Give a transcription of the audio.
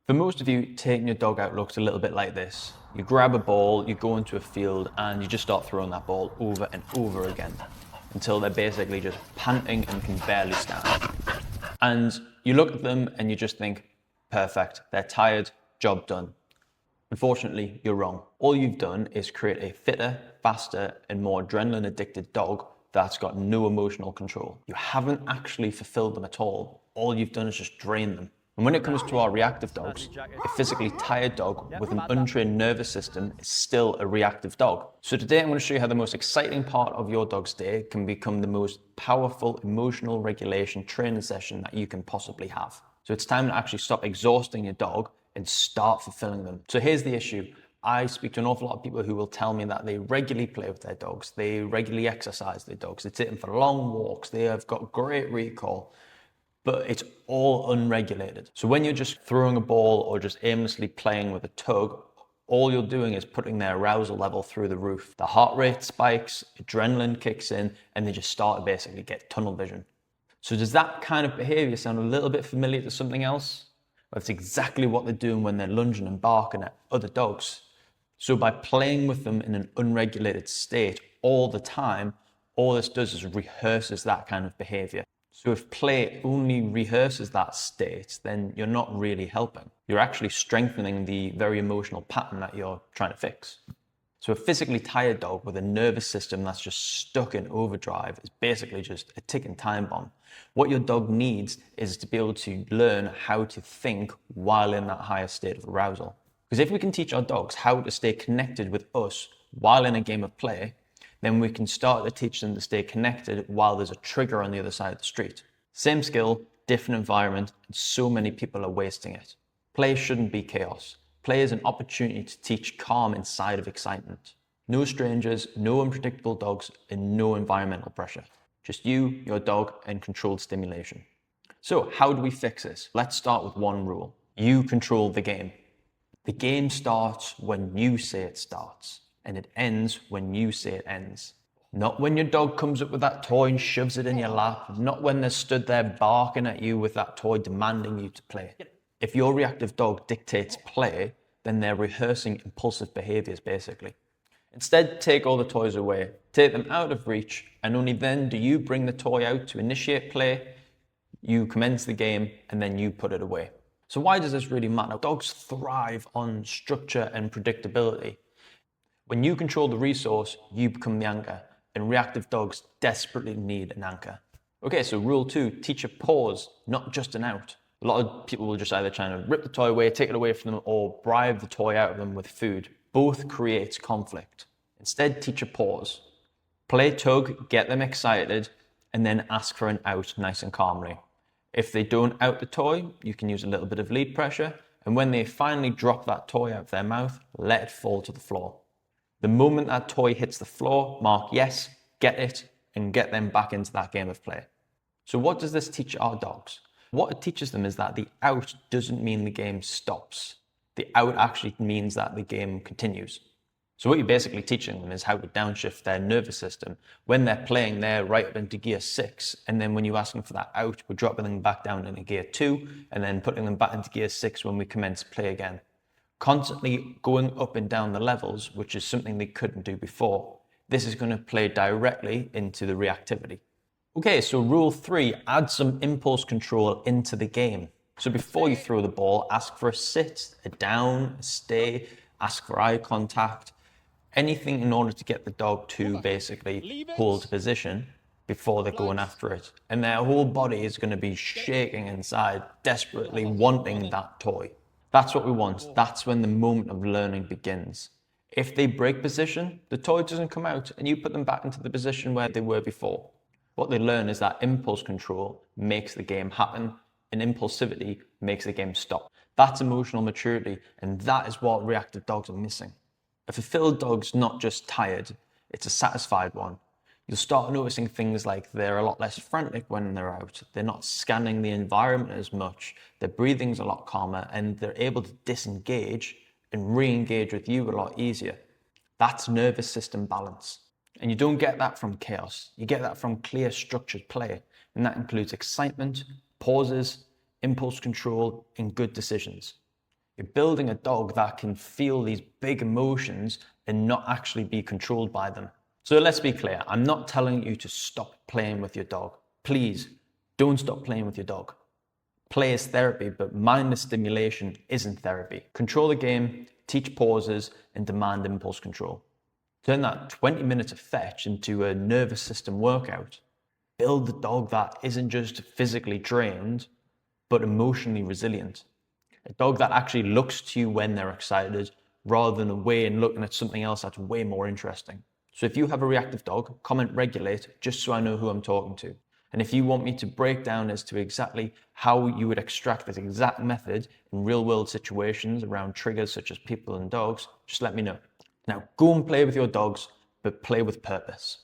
For most of you, taking your dog out looks a little bit like this. You grab a ball, you go into a field, and you just start throwing that ball over and over again until they're basically just panting and can barely stand. And you look at them and you just think, perfect, they're tired, job done. Unfortunately, you're wrong. All you've done is create a fitter, faster, and more adrenaline addicted dog that's got no emotional control. You haven't actually fulfilled them at all. All you've done is just drain them. And when it comes to our reactive dogs, a physically tired dog with an untrained nervous system is still a reactive dog. So today I'm going to show you how the most exciting part of your dog's day can become the most powerful emotional regulation training session that you can possibly have. So it's time to actually stop exhausting your dog and start fulfilling them. So here's the issue. I speak to an awful lot of people who will tell me that they regularly play with their dogs, they regularly exercise their dogs, they take them for long walks, they have got great recall, but it's all unregulated. So when you're just throwing a ball or just aimlessly playing with a tug, all you're doing is putting their arousal level through the roof. The heart rate spikes, adrenaline kicks in, and they just start to basically get tunnel vision. So does that kind of behavior sound a little bit familiar to something else? Well, it's exactly what they're doing when they're lunging and barking at other dogs. So by playing with them in an unregulated state all the time, all this does is rehearses that kind of behavior. So if play only rehearses that state, then you're not really helping. You're actually strengthening the very emotional pattern that you're trying to fix. So a physically tired dog with a nervous system that's just stuck in overdrive is basically just a ticking time bomb. What your dog needs is to be able to learn how to think while in that higher state of arousal. Because if we can teach our dogs how to stay connected with us while in a game of play, then we can start to teach them to stay connected while there's a trigger on the other side of the street. Same skill, different environment, and so many people are wasting it. Play shouldn't be chaos. Play is an opportunity to teach calm inside of excitement. No strangers, no unpredictable dogs, and no environmental pressure. Just you, your dog, and controlled stimulation. So how do we fix this? Let's start with one rule. You control the game. The game starts when you say it starts, and it ends when you say it ends. Not when your dog comes up with that toy and shoves it in your lap, not when they're stood there barking at you with that toy demanding you to play. If your reactive dog dictates play, then they're rehearsing impulsive behaviours basically. Instead, take all the toys away, take them out of reach, and only then do you bring the toy out to initiate play, you commence the game, and then you put it away. So why does this really matter? Dogs thrive on structure and predictability. When you control the resource, you become the anchor, and reactive dogs desperately need an anchor. Okay, so rule 2, teach a pause, not just an out. A lot of people will just either try to rip the toy away, take it away from them, or bribe the toy out of them with food. Both creates conflict. Instead, teach a pause. Play tug, get them excited, and then ask for an out nice and calmly. If they don't out the toy, you can use a little bit of lead pressure, and when they finally drop that toy out of their mouth, let it fall to the floor. The moment that toy hits the floor, mark yes, get it, and get them back into that game of play. So what does this teach our dogs? What it teaches them is that the out doesn't mean the game stops. The out actually means that the game continues. So what you're basically teaching them is how to downshift their nervous system. When they're playing, they're right up into gear 6. And then when you ask them for that out, we're dropping them back down into gear 2 and then putting them back into gear 6 when we commence play again. Constantly going up and down the levels, which is something they couldn't do before. This is going to play directly into the reactivity. Okay, so rule 3, add some impulse control into the game. So before you throw the ball, ask for a sit, a down, a stay, ask for eye contact, anything in order to get the dog to basically hold position before they're going after it. And their whole body is going to be shaking inside, desperately wanting that toy. That's what we want. That's when the moment of learning begins. If they break position, the toy doesn't come out and you put them back into the position where they were before. What they learn is that impulse control makes the game happen and impulsivity makes the game stop. That's emotional maturity, and that is what reactive dogs are missing. A fulfilled dog's not just tired, it's a satisfied one. You'll start noticing things like they're a lot less frantic when they're out, they're not scanning the environment as much, their breathing's a lot calmer, and they're able to disengage and re-engage with you a lot easier. That's nervous system balance. And you don't get that from chaos, you get that from clear structured play, and that includes excitement, pauses, impulse control, and good decisions. You're building a dog that can feel these big emotions and not actually be controlled by them. So let's be clear, I'm not telling you to stop playing with your dog. Please, don't stop playing with your dog. Play is therapy, but mindless stimulation isn't therapy. Control the game, teach pauses, and demand impulse control. Turn that 20 minutes of fetch into a nervous system workout. Build the dog that isn't just physically drained, but emotionally resilient. A dog that actually looks to you when they're excited, rather than away and looking at something else that's way more interesting. So if you have a reactive dog, comment regulate just so I know who I'm talking to. And if you want me to break down as to exactly how you would extract this exact method in real world situations around triggers such as people and dogs, just let me know. Now go and play with your dogs, but play with purpose.